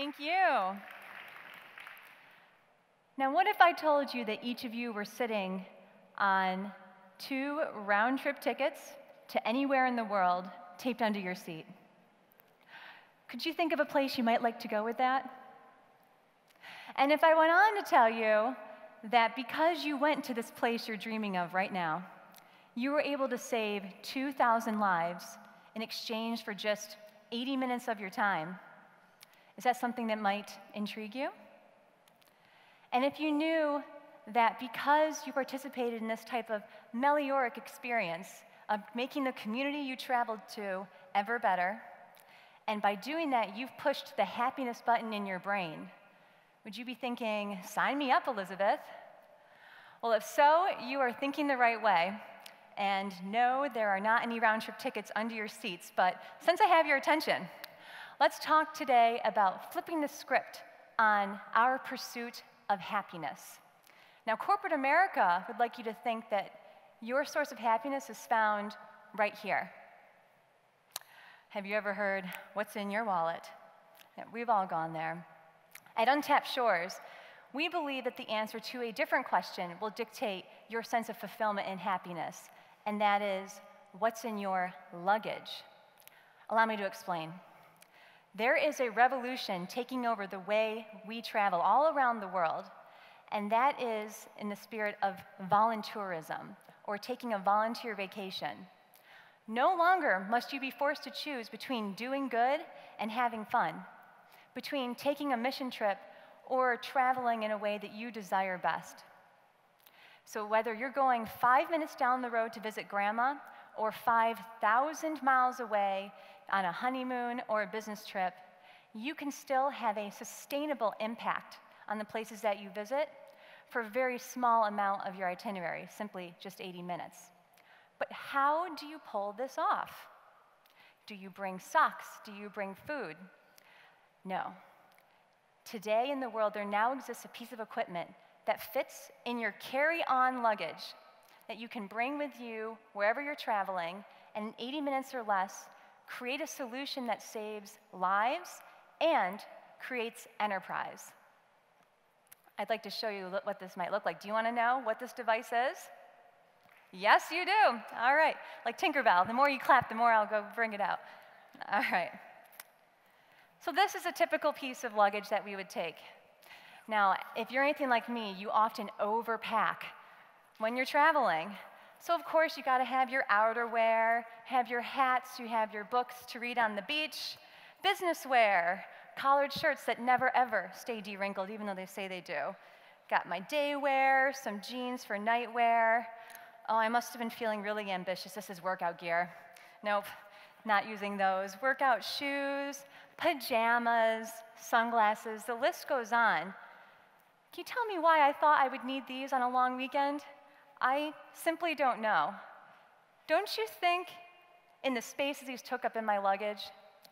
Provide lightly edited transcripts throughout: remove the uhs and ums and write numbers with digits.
Thank you. Now, what if I told you that each of you were sitting on 2 round-trip tickets to anywhere in the world taped under your seat? Could you think of a place you might like to go with that? And if I went on to tell you that because you went to this place you're dreaming of right now, you were able to save 2,000 lives in exchange for just 80 minutes of your time, is that something that might intrigue you? And if you knew that because you participated in this type of Melioric experience of making the community you traveled to ever better, and by doing that, you've pushed the happiness button in your brain, would you be thinking, sign me up, Elizabeth? Well, if so, you are thinking the right way. And no, there are not any round-trip tickets under your seats, but since I have your attention, let's talk today about flipping the script on our pursuit of happiness. Now, corporate America would like you to think that your source of happiness is found right here. Have you ever heard, what's in your wallet? Yeah, we've all gone there. At Untapped Shores, we believe that the answer to a different question will dictate your sense of fulfillment and happiness, and that is, what's in your luggage? Allow me to explain. There is a revolution taking over the way we travel all around the world, and that is in the spirit of voluntourism, or taking a volunteer vacation. No longer must you be forced to choose between doing good and having fun, between taking a mission trip or traveling in a way that you desire best. So whether you're going 5 minutes down the road to visit grandma or 5,000 miles away on a honeymoon or a business trip, you can still have a sustainable impact on the places that you visit for a very small amount of your itinerary, simply just 80 minutes. But how do you pull this off? Do you bring socks? Do you bring food? No. Today in the world, there now exists a piece of equipment that fits in your carry-on luggage that you can bring with you wherever you're traveling, and in 80 minutes or less, create a solution that saves lives and creates enterprise. I'd like to show you what this might look like. Do you want to know what this device is? Yes, you do. All right. Like Tinkerbell, the more you clap, the more I'll go bring it out. All right. So this is a typical piece of luggage that we would take. Now, if you're anything like me, you often overpack when you're traveling. So of course, you got to have your outerwear, have your hats, you have your books to read on the beach, business wear, collared shirts that never ever stay de-wrinkled, even though they say they do. Got my day wear, some jeans for night wear. Oh, I must have been feeling really ambitious. This is workout gear. Nope, not using those. Workout shoes, pajamas, sunglasses, the list goes on. Can you tell me why I thought I would need these on a long weekend? I simply don't know. Don't you think in the space these took up in my luggage,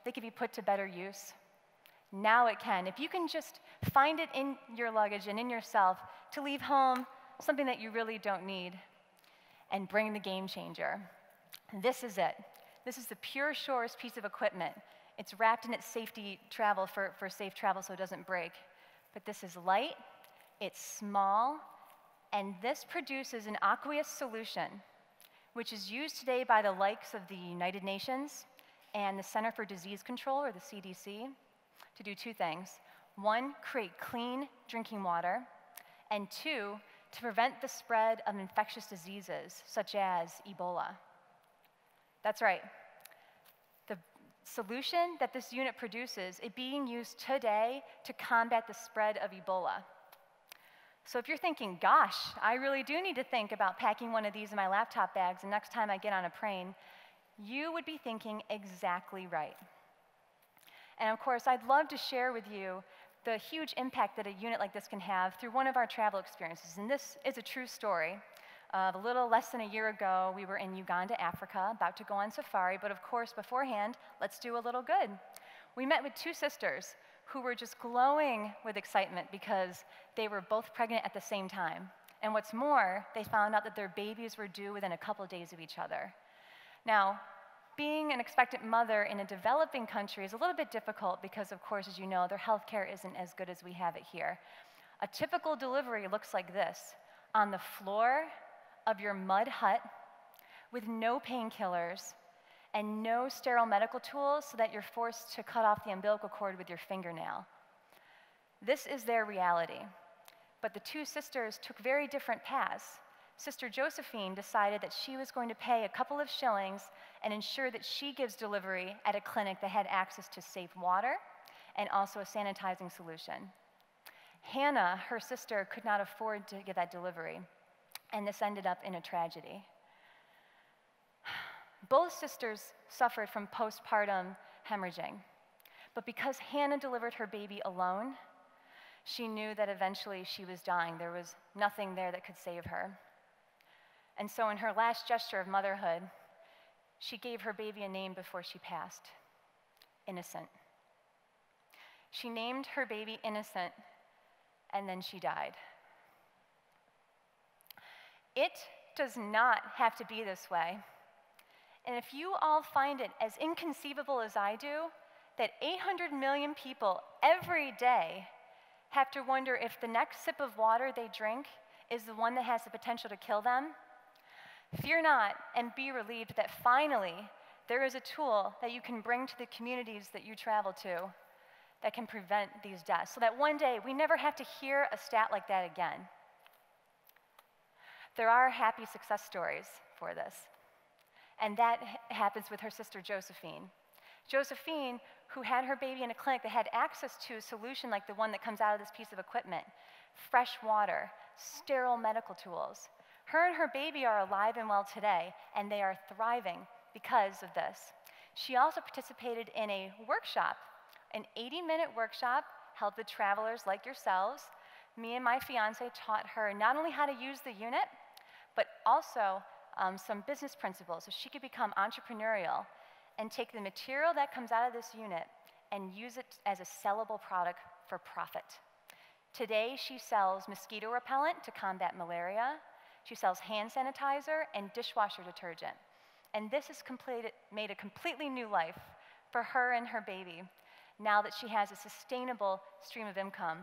they could be put to better use? Now it can. If you can just find it in your luggage and in yourself to leave home something that you really don't need and bring the game changer. This is it. This is the Pure Shores piece of equipment. It's wrapped in its safety travel for safe travel so it doesn't break. But this is light, it's small, and this produces an aqueous solution, which is used today by the likes of the United Nations and the Center for Disease Control, or the CDC, to do 2 things. 1, create clean drinking water, and 2, to prevent the spread of infectious diseases, such as Ebola. That's right. The solution that this unit produces is being used today to combat the spread of Ebola. So if you're thinking, gosh, I really do need to think about packing one of these in my laptop bags the next time I get on a plane, you would be thinking exactly right. And of course, I'd love to share with you the huge impact that a unit like this can have through one of our travel experiences. And this is a true story. A little less than a year ago, we were in Uganda, Africa, about to go on safari, but of course, beforehand, let's do a little good. We met with 2 sisters who were just glowing with excitement because they were both pregnant at the same time. And what's more, they found out that their babies were due within a couple days of each other. Now, Being an expectant mother in a developing country is a little bit difficult because, of course, as you know, their healthcare isn't as good as we have it here. A typical delivery looks like this: on the floor of your mud hut with no painkillers and no sterile medical tools so that you're forced to cut off the umbilical cord with your fingernail. This is their reality. But the two sisters took very different paths. Sister Josephine decided that she was going to pay a couple of shillings and ensure that she gives delivery at a clinic that had access to safe water and also a sanitizing solution. Hannah, her sister, could not afford to give that delivery, and this ended up in a tragedy. Both sisters suffered from postpartum hemorrhaging, but because Hannah delivered her baby alone, she knew that eventually she was dying. There was nothing there that could save her. And so in her last gesture of motherhood, she gave her baby a name before she passed: Innocent. She named her baby Innocent, and then she died. It does not have to be this way. And if you all find it as inconceivable as I do, that 800 million people every day have to wonder if the next sip of water they drink is the one that has the potential to kill them, fear not and be relieved that finally there is a tool that you can bring to the communities that you travel to that can prevent these deaths, so that one day we never have to hear a stat like that again. There are happy success stories for this, and that happens with her sister Josephine. Josephine, who had her baby in a clinic that had access to a solution like the one that comes out of this piece of equipment: fresh water, sterile medical tools. Her and her baby are alive and well today, and they are thriving because of this. She also participated in a workshop, an 80-minute workshop held with travelers like yourselves. Me and my fiance taught her not only how to use the unit, but also some business principles so she could become entrepreneurial and take the material that comes out of this unit and use it as a sellable product for profit. Today, she sells mosquito repellent to combat malaria. She sells hand sanitizer and dishwasher detergent. And this has made a completely new life for her and her baby, now that she has a sustainable stream of income,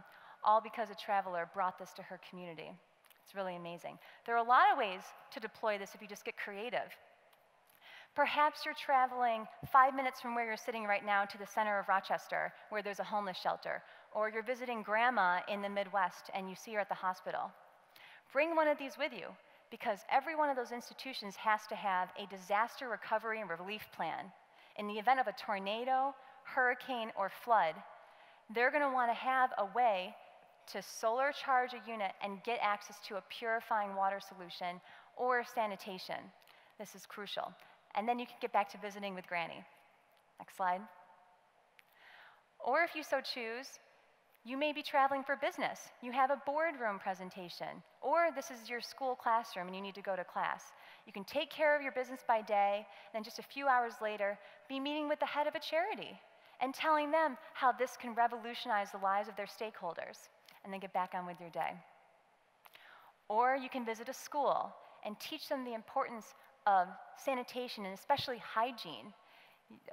all because a traveler brought this to her community. It's really amazing. There are a lot of ways to deploy this if you just get creative. Perhaps you're traveling 5 minutes from where you're sitting right now to the center of Rochester, where there's a homeless shelter, or you're visiting grandma in the Midwest and you see her at the hospital. Bring one of these with you, because every one of those institutions has to have a disaster recovery and relief plan. In the event of a tornado, hurricane, or flood, they're going to want to have a way to solar charge a unit and get access to a purifying water solution or sanitation. This is crucial. And then you can get back to visiting with Granny. Next slide. Or if you so choose, you may be traveling for business. You have a boardroom presentation, or this is your school classroom and you need to go to class. You can take care of your business by day, and then just a few hours later, be meeting with the head of a charity and telling them how this can revolutionize the lives of their stakeholders, and then get back on with your day. Or you can visit a school and teach them the importance of sanitation and especially hygiene,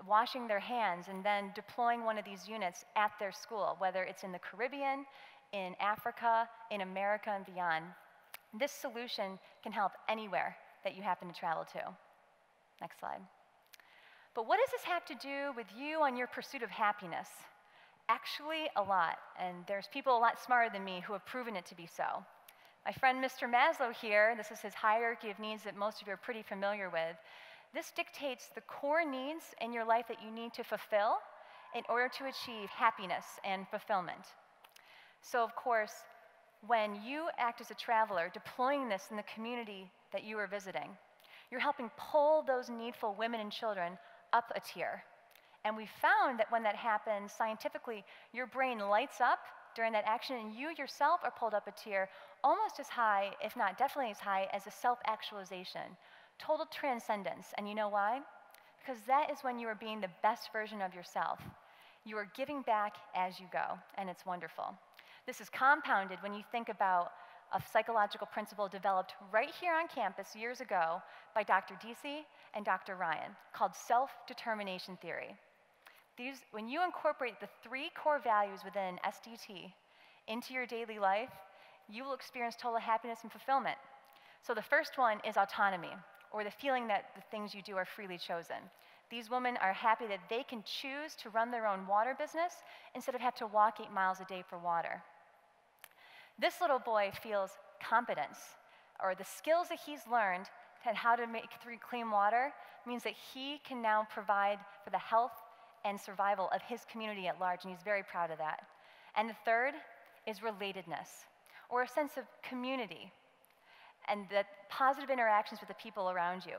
washing their hands and then deploying one of these units at their school, whether it's in the Caribbean, in Africa, in America, and beyond. This solution can help anywhere that you happen to travel to. Next slide. But what does this have to do with you on your pursuit of happiness? Actually, a lot, and there's people a lot smarter than me who have proven it to be so. My friend Mr. Maslow here, this is his hierarchy of needs that most of you are pretty familiar with. This dictates the core needs in your life that you need to fulfill in order to achieve happiness and fulfillment. So of course, when you act as a traveler, deploying this in the community that you are visiting, you're helping pull those needful women and children up a tier. And we found that when that happens, scientifically, your brain lights up during that action, and you yourself are pulled up a tier almost as high, if not definitely as high, as a self-actualization. Total transcendence. And you know why? Because that is when you are being the best version of yourself. You are giving back as you go, and it's wonderful. This is compounded when you think about a psychological principle developed right here on campus years ago by Dr. Deasy and Dr. Ryan, called self-determination theory. When you incorporate the 3 core values within SDT into your daily life, you will experience total happiness and fulfillment. So the first one is autonomy, or the feeling that the things you do are freely chosen. These women are happy that they can choose to run their own water business instead of have to walk 8 miles a day for water. This little boy feels competence, or the skills that he's learned and how to make clean water means that he can now provide for the health and survival of his community at large, and he's very proud of that. And the third is relatedness, or a sense of community, and the positive interactions with the people around you.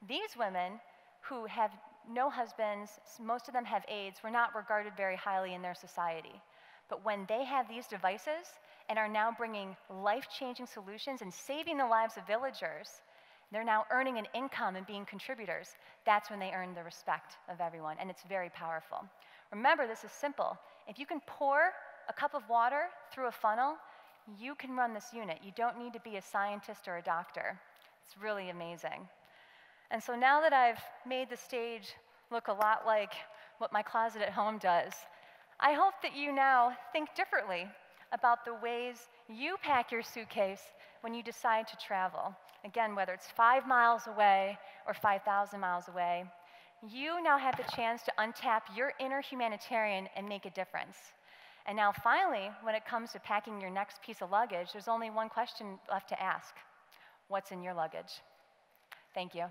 These women who have no husbands, most of them have AIDS, were not regarded very highly in their society. But when they have these devices and are now bringing life-changing solutions and saving the lives of villagers, they're now earning an income and being contributors. That's when they earn the respect of everyone, and it's very powerful. Remember, this is simple. If you can pour a cup of water through a funnel, you can run this unit. You don't need to be a scientist or a doctor. It's really amazing. And so now that I've made the stage look a lot like what my closet at home does, I hope that you now think differently about the ways you pack your suitcase when you decide to travel. Again, whether it's 5 miles away or 5,000 miles away, you now have the chance to untap your inner humanitarian and make a difference. And now finally, when it comes to packing your next piece of luggage, there's only one question left to ask. What's in your luggage? Thank you.